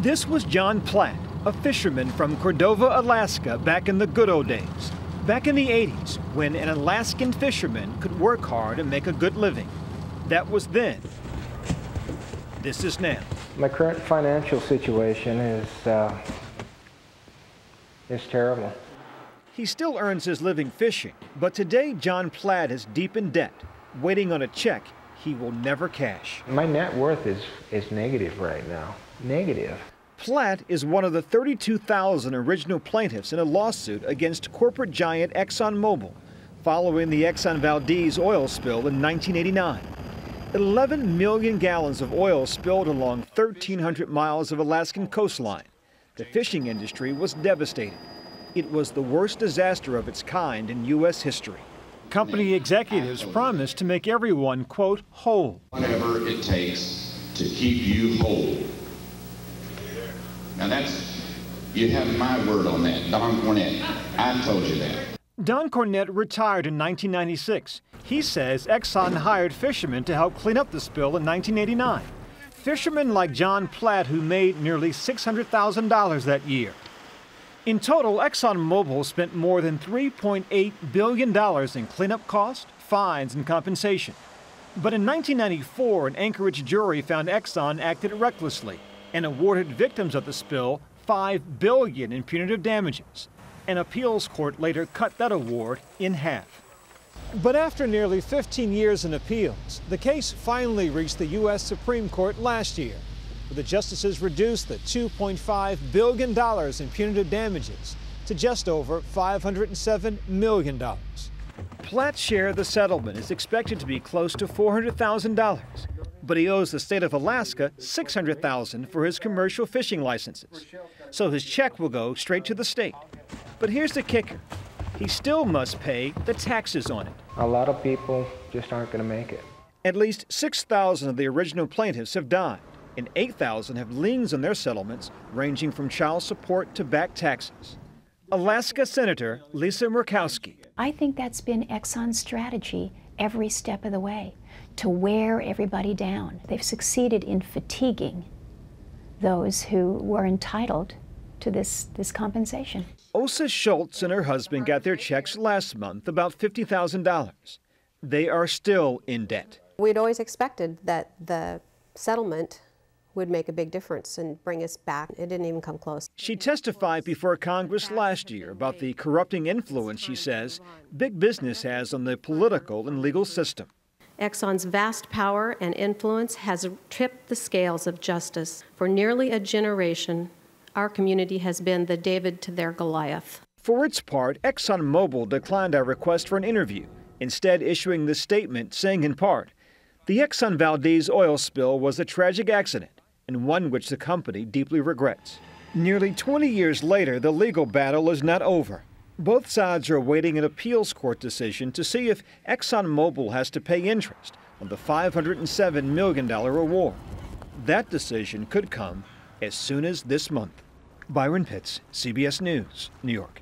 This was John Platt, a fisherman from Cordova, Alaska, back in the good old days. Back in the 80s, when an Alaskan fisherman could work hard and make a good living. That was then. This is now. My current financial situation is terrible. He still earns his living fishing, but today John Platt is deep in debt, waiting on a check he will never cash. My net worth is negative right now. Negative. Platt is one of the 32,000 original plaintiffs in a lawsuit against corporate giant Exxon Mobil following the Exxon Valdez oil spill in 1989. 11 million gallons of oil spilled along 1,300 miles of Alaskan coastline. The fishing industry was devastated. It was the worst disaster of its kind in U.S. history. Company executives promised to make everyone, quote, whole. Whatever it takes to keep you whole. Now you have my word on that, Don Cornett. I told you that. Don Cornett retired in 1996. He says Exxon hired fishermen to help clean up the spill in 1989. Fishermen like John Platt, who made nearly $600,000 that year. In total, ExxonMobil spent more than $3.8 billion in cleanup costs, fines, and compensation. But in 1994, an Anchorage jury found Exxon acted recklessly and awarded victims of the spill $5 billion in punitive damages. An appeals court later cut that award in half. But after nearly 15 years in appeals, the case finally reached the U.S. Supreme Court last year, where the justices reduced the $2.5 billion in punitive damages to just over $507 million. Platt's share of the settlement is expected to be close to $400,000, but he owes the state of Alaska $600,000 for his commercial fishing licenses. So his check will go straight to the state. But here's the kicker. He still must pay the taxes on it. A lot of people just aren't going to make it. At least 6,000 of the original plaintiffs have died, and 8,000 have liens on their settlements, ranging from child support to back taxes. Alaska Senator Lisa Murkowski. I think that's been Exxon's strategy every step of the way, to wear everybody down. They've succeeded in fatiguing those who were entitled to this compensation. Osa Schultz and her husband got their checks last month, about $50,000. They are still in debt. We'd always expected that the settlement would make a big difference and bring us back. It didn't even come close. She testified before Congress last year about the corrupting influence, she says, big business has on the political and legal system. Exxon's vast power and influence has tipped the scales of justice. For nearly a generation, our community has been the David to their Goliath. For its part, ExxonMobil declined our request for an interview, instead issuing this statement saying in part, the Exxon Valdez oil spill was a tragic accident and one which the company deeply regrets. Nearly 20 years later, the legal battle is not over. Both sides are awaiting an appeals court decision to see if ExxonMobil has to pay interest on the $507 million award. That decision could come as soon as this month. Byron Pitts, CBS News, New York.